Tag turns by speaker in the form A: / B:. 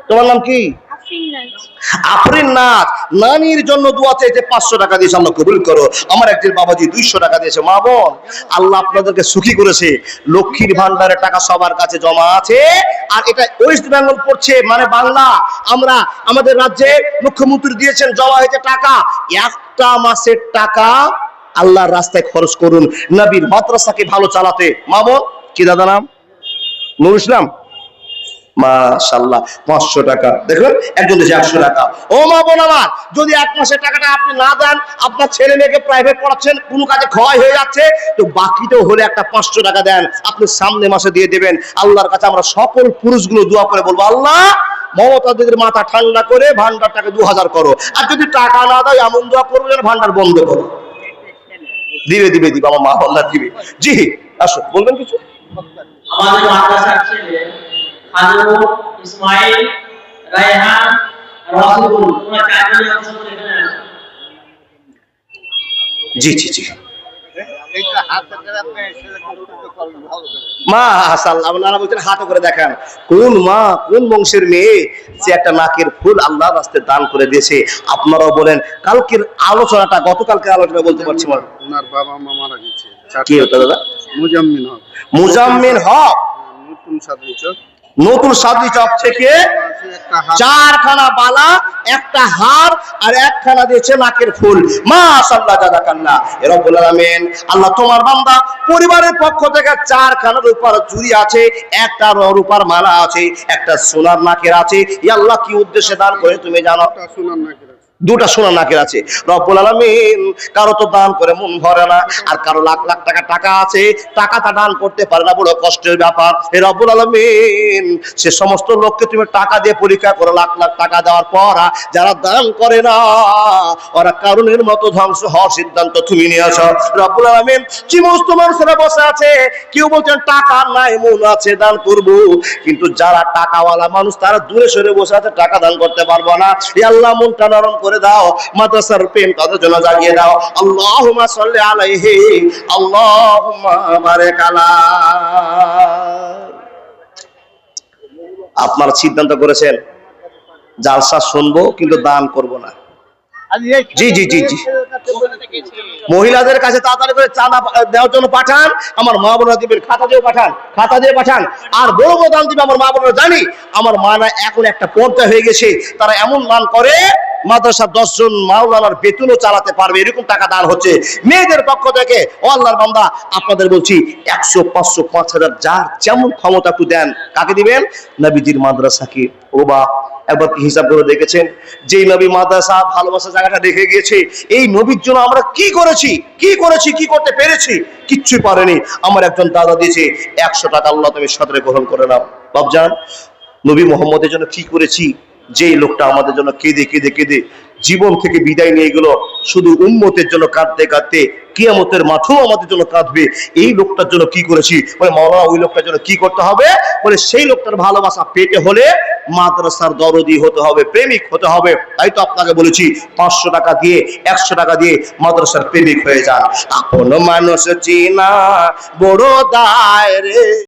A: তোমার নাম কি? আফরিন নাথ। নানির জন্য দোয়া চাইতে 500 টাকা দিয়েছে, আল্লাহ কবুল করো। আমার একজন বাবাজি 200 টাকা দিয়েছে। মা বোন, আল্লাহ আপনাদেরকে সুখী করেছে। লক্ষ্মীর ভান্ডারের টাকা সবার কাছে জমা আছে, আর এটা ওয়েস্ট বেঙ্গল পড়ছে, মানে বাংলা। আমরা আমাদের রাজ্যে মুখ্যমন্ত্রী দিয়েছেন, জমা হয়েছে টাকা। একটা মাসের টাকা আল্লাহর রাস্তায় খরচ করুন, নবীর মাদ্রাসাকে ভালো চালাতে। মা বোন, কি দাদা নাম? নুর ইসলাম। মাশাআল্লাহ, 500 টাকা। দেখুন, একজন দিয়েছে 100 টাকা। ও মা বোন আমার, যদি এক মাসের টাকাটা আপনি না দেন, আপনার ছেলে মেয়েকে প্রাইভেট পড়াচ্ছেন, কোনো কাজে ক্ষয় হয়ে যাচ্ছে, তো বাকিটাও হলে একটা 500 টাকা দেন, আপনি সামনে মাসে দিয়ে দেবেন। আল্লাহর কাছে আমরা সকল পুরুষগুলো দোয়া করে বলবো, আল্লাহ মমতা দিদির মাথা ঠান্ডা করে ভান্ডারটাকে 2000 করো। আর যদি টাকা না দাও, এমন দোয়া করবো যেন ভান্ডার বন্ধ করো। দিবে দিবে দিবে, আমার মা আল্লাহ দিবে। জি, আসো, বলবেন কিছু?
B: আমাদের মাদ্রাসার ছেলে হাজর, ইসমাইল, রায়হান, রাসূল, তোমরা চারজনই অংশগ্রহণ এখানে আসো।
A: জি জি জি, মাশাআল্লাহ। আপনারা বলছেন হাতে করে দেখান, কোন মা কোন বংশের মেয়ে যে একটা নাকের ফুল আল্লাহর রাস্তায় দান করে দিয়েছে। আপনারাও বলেন, কালকের আলোচনাটা, গতকালকে আলোচনা বলতে পারছি না, ওনার বাবা মা মারা গেছে। কি হতো দাদা? মুজাম্মিল হক। মুজাম্মিল হক, নতুন সাদরি চক থেকে 4খানা বালা, একটা হার, আর 1খানা দিয়েছে নাকের ফুল। মাশাআল্লাহ, জাযাকাল্লাহ। রব্বুল আলামিন, আল্লাহ তোমার বান্দা পরিবারের পক্ষ থেকে 4খানা রূপার চুড়ি আছে, একটা রূপার মালা আছে, একটা সোনার নাকের আছে। ইয়া আল্লাহ, কি উদ্দেশ্যে দান করে তুমি জানো? সোনার নাকের, 2টা সোনার নাকের আছে। রব্বুল আলামিন, কারো তো দান করে মন ভরে না, আর কারো লাখ লাখ টাকা আছে, টাকাটা দান করতে পারে না, বড় কষ্টের ব্যাপার। এই রব্বুল আলামিন, সে সমস্ত লোককে তুমি টাকা দিয়ে পরীক্ষা করো, লাখ লাখ টাকা দেওয়ার পর যারা দান করে না, ওরা কারণের মতো ধ্বংস হওয়ার সিদ্ধান্ত তুমি নিয়েছো। রব্বুল আলামিন, যে সমস্ত মানুষেরা বসে আছে, কেউ বলছেন টাকা নাই, মন আছে দান করব, কিন্তু যারা টাকাওয়ালা মানুষ তারা দূরে সরে বসে আছে, টাকা দান করতে পারবো না। এই আল্লাহ, মনটা নরম করে দাও, মাদ্রাসার প্রেম তাদের জন্য জাগিয়ে দাও। আল্লাহুম্মা সাল্লি আলাইহি, আল্লাহুম্মা বারিক আলা। আপনারা সিদ্ধান্ত করেছেন জালসা শুনবো, কিন্তু দান করব না। জি জি জি জি, মহিলাদের কাছে তাড়াতাড়ি করে চাঁদা দেওয়ার জন্য পাঠান, আমার মা বোনরা দিবেন, খাতা দিয়ে পাঠান, খাতা দিয়ে পাঠান। আর বড় বড় দান দিবে আমার মা বোনরা। জানি আমার মা না এখন একটা পর্দা হয়ে গেছে, তারা এমন দান করে মাদ্রাসা 10 জন মাওলানার বেতনও চালাতে পারবে, এরকম টাকা দান হচ্ছে মেয়েদের পক্ষ থেকে। ও আল্লাহর বান্দা, আপনাদের বলছি 100, 500, 5000 যার যেমন ক্ষমতা একটু দেন। কাকে দিবেন? নবীজির মাদ্রাসাকে। ও বা একবার হিসাব করে দেখেছেন, যে নবী মাদ্রাসা ভালোবাসা জায়গাটা দেখে গিয়েছে, এই নবীর জন্য আমরা কি করেছি, কি করতে পেরেছি? কিচ্ছুই পারেনি। আমার একজন দাদা দিয়েছে 100 টাকা, আল্লাহ তুমি সাদরে গ্রহণ করে নাও। বাবজান, নবী মুহাম্মদের জন্য কি করেছি? যেই লোকটা আমাদের জন্য কেঁদে কেঁদে কেঁদে জীবন থেকে বিদায় নিয়ে গেল, শুধু উম্মতের জন্য কাঁদতে কাঁদতে কিয়ামতের মাঠেও আমাদের জন্য কাঁদবে, এই লোকটার জন্য কি করেছি? বলে মাওলানা, ওই লোকটার জন্য কি করতে হবে? বলে সেই লোকটার ভালোবাসা পেতে হলে মাদ্রাসার দরদি হতে হবে, প্রেমিক হতে হবে। তাই তো আপনাকে বলেছি 500 টাকা দিয়ে, 100 টাকা দিয়ে মাদ্রাসার প্রেমিক হয়ে যান। আপন মানুষ চিনা বড় দায় রে।